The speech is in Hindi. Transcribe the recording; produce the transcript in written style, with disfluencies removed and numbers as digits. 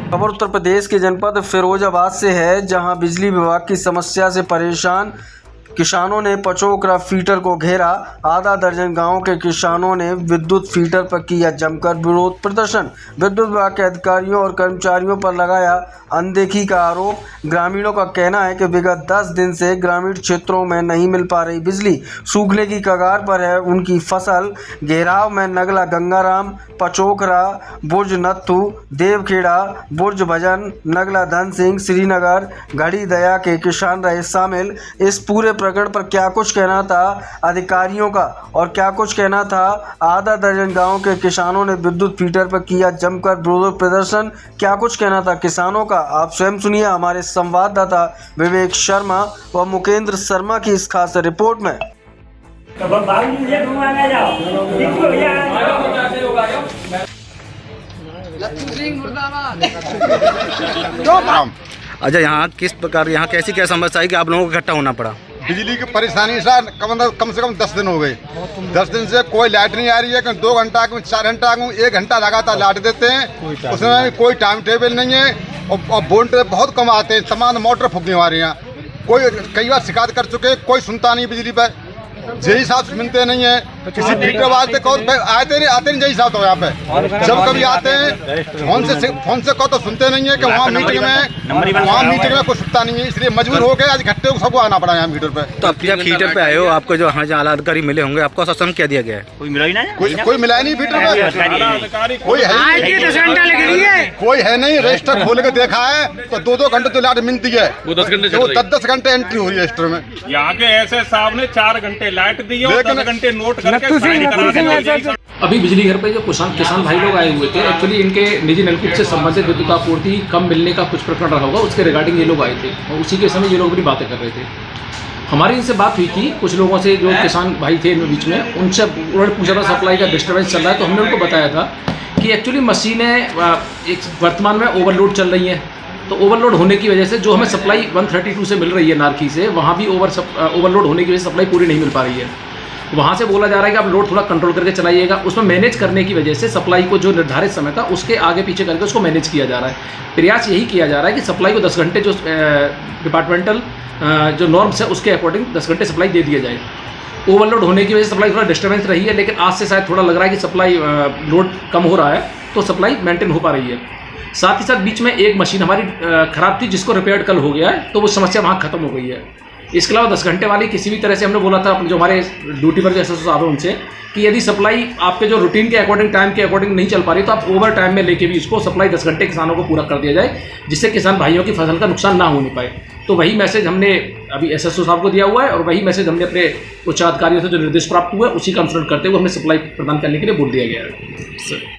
खबर उत्तर प्रदेश के जनपद फिरोजाबाद से है, जहां बिजली विभाग की समस्या से परेशान किसानों ने पचोकरा फीडर को घेरा। आधा दर्जन गांव के किसानों ने विद्युत फीडर पर किया जमकर विरोध प्रदर्शन। विद्युत विभाग के अधिकारियों और कर्मचारियों पर लगाया अनदेखी का आरोप। ग्रामीणों का कहना है कि विगत 10 दिन से ग्रामीण क्षेत्रों में नहीं मिल पा रही बिजली, सूखने की कगार पर है उनकी फसल। घेराव में नगला गंगाराम, पचोकरा, बुर्ज नत्थू, देवखेड़ा, बुर्ज भजन, नगला धन सिंह, श्रीनगर, घड़ी दया के किसान रहे शामिल। इस पूरे प्रकरण पर क्या कुछ कहना था अधिकारियों का और क्या कुछ कहना था आधा दर्जन गांव के किसानों ने विद्युत फीडर पर किया जमकर विरोध प्रदर्शन, क्या कुछ कहना था किसानों का, आप स्वयं सुनिए हमारे संवाददाता विवेक शर्मा व मुकेंद्र शर्मा की इस खास रिपोर्ट में। अच्छा, यहाँ किस प्रकार, यहाँ कैसी क्या समस्या है कि आप लोगों को इकट्ठा होना पड़ा? बिजली की परेशानी सर कम से कम 10 दिन हो गए। 10 दिन से कोई लाइट नहीं आ रही है। 2 घंटा 4 घंटा 1 घंटा लगातार लाइट देते हैं, उसमें कोई टाइम टेबल नहीं है और वोल्टेज बहुत कम आते हैं। तमाम मोटर फूकने हमारे यहाँ, कोई कई बार शिकायत कर चुके, कोई सुनता नहीं बिजली पर। जय साहब सुनते नहीं है, किसी फीडर आते नहीं जय साहब तो यहाँ पे जब कभी आते हैं फोन से कहो तो सुनते नहीं है कि वहाँ मीटिंग में कुछ सुनता नहीं है। इसलिए मजबूर हो गए आज इकट्ठे सबको आना पड़ा यहाँ मीटर पे। तो आप जब फीडर पे आए हो, आपको जो यहाँ आला अधिकारी मिले होंगे, आपको आश्वासन क्या दिया गया है? कोई मिला ही नहीं, कोई मिला ही नहीं फीडर पे, कोई है नहीं। रजिस्टर खोल के देखा है तो 2-2 घंटे तो लाइट मिलती है, 10 घंटे एंट्री हो रही है रजिस्टर में। यहाँ के ऐसे साहब ने 4 घंटे लाइट दी और 10 घंटे नोट करके साइन करा के। अभी बिजली घर पे जो किसान भाई लोग आए हुए थे, एक्चुअली इनके निजी नलकूप से संबंधित विद्युत आपूर्ति कम मिलने का कुछ प्रकरण रहा होगा, उसके रिगार्डिंग ये लोग आए थे और उसी के समय ये लोग अपनी बातें कर रहे थे। हमारी इनसे बात हुई थी कुछ लोगों से जो किसान भाई थे इनमें बीच में, उनसे उन्होंने पूछा था सप्लाई का डिस्टर्बेंस चल रहा है, तो हमने उनको बताया था कि एक्चुअली मशीनें एक वर्तमान में ओवरलोड चल रही हैं। तो ओवरलोड होने की वजह से जो हमें सप्लाई 132 से मिल रही है नारखी से, वहाँ भी ओवरलोड होने की वजह से सप्लाई पूरी नहीं मिल पा रही है। वहाँ से बोला जा रहा है कि आप लोड थोड़ा कंट्रोल करके चलाइएगा। उसमें मैनेज करने की वजह से सप्लाई को जो निर्धारित समय था उसके आगे पीछे करके उसको मैनेज किया जा रहा है। प्रयास यही किया जा रहा है कि सप्लाई को 10 घंटे जो डिपार्टमेंटल जो नॉर्म्स है उसके अकॉर्डिंग 10 घंटे सप्लाई दे दिया जाए। ओवरलोड होने की वजह से सप्लाई थोड़ा डिस्टर्बेंस रही है, लेकिन आज से शायद थोड़ा लग रहा है कि सप्लाई लोड कम हो रहा है, तो सप्लाई मेंटेन हो पा रही है। साथ ही साथ बीच में एक मशीन हमारी ख़राब थी जिसको रिपेयर कल हो गया है, तो वो समस्या वहाँ ख़त्म हो गई है। इसके अलावा 10 घंटे वाली किसी भी तरह से हमने बोला था अपने जो हमारे ड्यूटी पर जो एसएसओ साहब हैं उनसे कि यदि सप्लाई आपके जो रूटीन के अकॉर्डिंग टाइम के अकॉर्डिंग नहीं चल पा रही तो आप ओवर टाइम में लेके भी इसको सप्लाई 10 घंटे किसानों को पूरा कर दिया जाए, जिससे किसान भाइयों की फसल का नुकसान ना होने पाए। तो वही मैसेज हमने अभी एसएसओ साहब को दिया हुआ है और वही मैसेज हमने अपने उच्च अधिकारियों से जो निर्देश प्राप्त हुआ है उसी का अनुसरण करते हुए हमें सप्लाई प्रदान करने के लिए बोल दिया गया है।